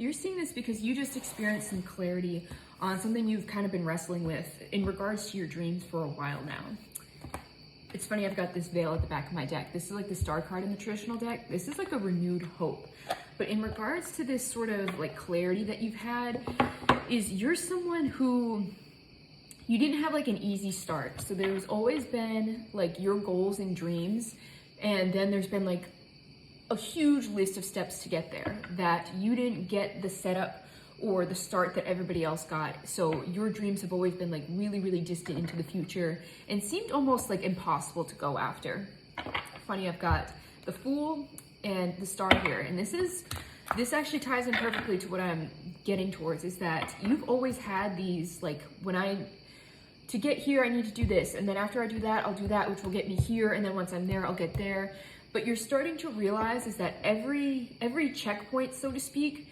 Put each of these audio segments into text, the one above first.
You're seeing this because you just experienced some clarity on something you've kind of been wrestling with in regards to your dreams for a while now. It's funny, I've got this veil at the back of my deck. This is like the star card in the traditional deck. This is like a renewed hope. But in regards to this sort of like clarity that you've had, is you're someone who, you didn't have like an easy start. So there's always been like your goals and dreams, and then there's been like a huge list of steps to get there that you didn't get the setup or the start that everybody else got. So your dreams have always been like really, really distant into the future and seemed almost like impossible to go after. Funny, I've got the Fool and the Star here. And this actually ties in perfectly to what I'm getting towards, is that you've always had these, like, to get here, I need to do this. And then after I do that, I'll do that, which will get me here. And then once I'm there, I'll get there. But you're starting to realize is that every checkpoint, so to speak,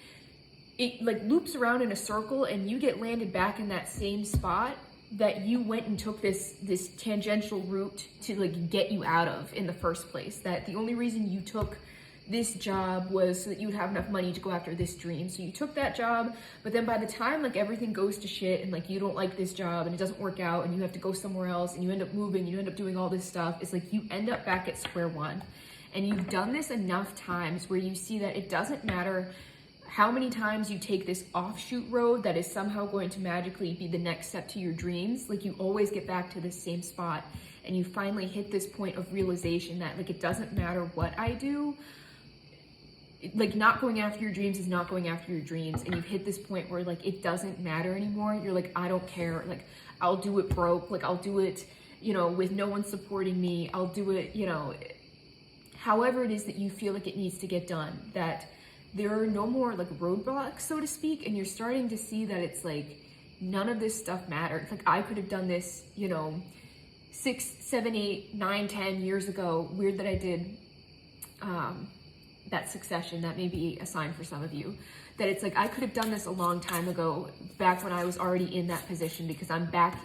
it like loops around in a circle and you get landed back in that same spot that you went and took this tangential route to like get you out of in the first place. That the only reason you took this job was so that you would have enough money to go after this dream. So you took that job, but then by the time like everything goes to shit and like you don't like this job and it doesn't work out and you have to go somewhere else and you end up moving, you end up doing all this stuff, it's like you end up back at square one. And you've done this enough times where you see that it doesn't matter how many times you take this offshoot road that is somehow going to magically be the next step to your dreams. Like you always get back to this same spot and you finally hit this point of realization that like it doesn't matter what I do, like not going after your dreams is not going after your dreams. And you've hit this point where like it doesn't matter anymore. You're like, I don't care, like I'll do it broke, like I'll do it, you know, with no one supporting me, I'll do it, you know, however it is that you feel like it needs to get done. That there are no more like roadblocks, so to speak, and you're starting to see that it's like none of this stuff matters. Like I could have done this, you know, 6, 7, 8, 9, 10 years ago. Weird that I did that Succession. That may be a sign for some of you that it's like I could have done this a long time ago, back when I was already in that position, because I'm back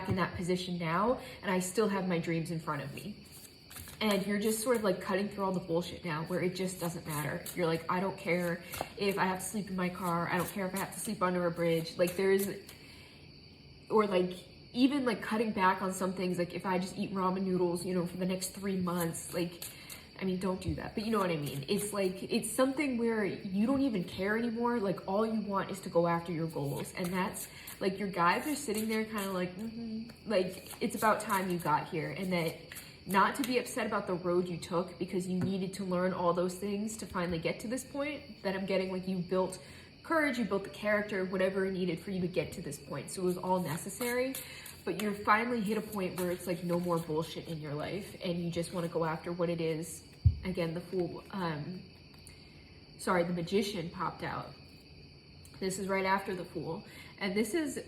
in that position now and I still have my dreams in front of me. And you're just sort of like cutting through all the bullshit now where it just doesn't matter. You're like, I don't care if I have to sleep in my car. I don't care if I have to sleep under a bridge. Like or like even like cutting back on some things. Like if I just eat ramen noodles, you know, for the next 3 months, like, I mean, don't do that, but you know what I mean? It's like, it's something where you don't even care anymore. Like all you want is to go after your goals. And that's like, your guides are sitting there kind of like, like it's about time you got here. And that, not to be upset about the road you took because you needed to learn all those things to finally get to this point. That I'm getting like you built courage, you built the character, whatever it needed for you to get to this point. So it was all necessary, but you're finally hit a point where it's like no more bullshit in your life and you just want to go after what it is. Again, the Fool, the Magician popped out. This is right after the Fool. And this is,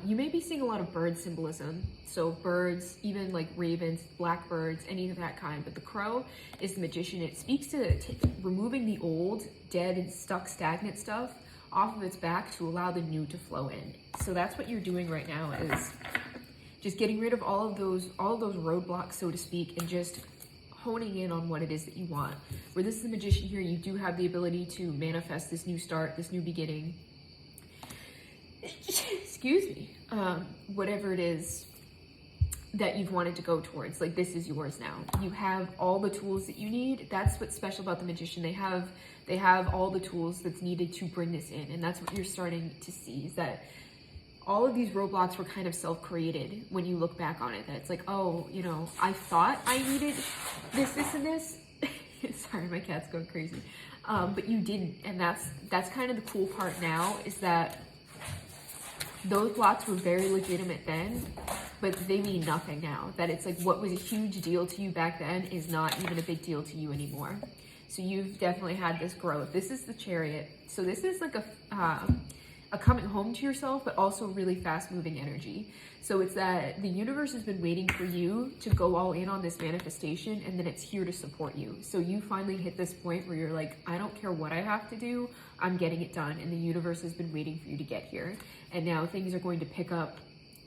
you may be seeing a lot of bird symbolism. So birds, even like ravens, blackbirds, any of that kind. But the crow is the Magician. It speaks to removing the old, dead, and stuck, stagnant stuff off of its back to allow the new to flow in. So that's what you're doing right now, is just getting rid of all of those roadblocks, so to speak, and just honing in on what it is that you want. Where this is the Magician here, you do have the ability to manifest this new start, this new beginning. Excuse me, whatever it is that you've wanted to go towards, like this is yours now. You have all the tools that you need. That's what's special about the Magician. They have all the tools that's needed to bring this in, and that's what you're starting to see, is that all of these roadblocks were kind of self-created when you look back on it. That it's like, oh, you know, I thought I needed this, and this. Sorry, my cat's going crazy. But you didn't, and that's kind of the cool part now, is that those blocks were very legitimate then, but they mean nothing now. That it's like what was a huge deal to you back then is not even a big deal to you anymore. So you've definitely had this growth. This is the Chariot. So this is like a coming home to yourself, but also really fast moving energy. So it's that the universe has been waiting for you to go all in on this manifestation, and then it's here to support you. So you finally hit this point where you're like, I don't care what I have to do, I'm getting it done. And the universe has been waiting for you to get here. And now things are going to pick up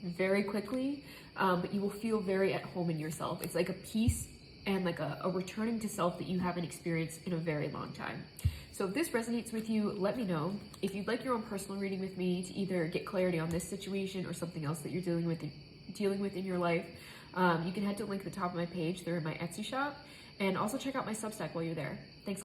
very quickly, but you will feel very at home in yourself. It's like a peace and like a returning to self that you haven't experienced in a very long time. So if this resonates with you, let me know. If you'd like your own personal reading with me to either get clarity on this situation or something else that you're dealing with in your life, you can head to the link at the top of my page. They're in my Etsy shop. And also check out my Substack while you're there. Thanks.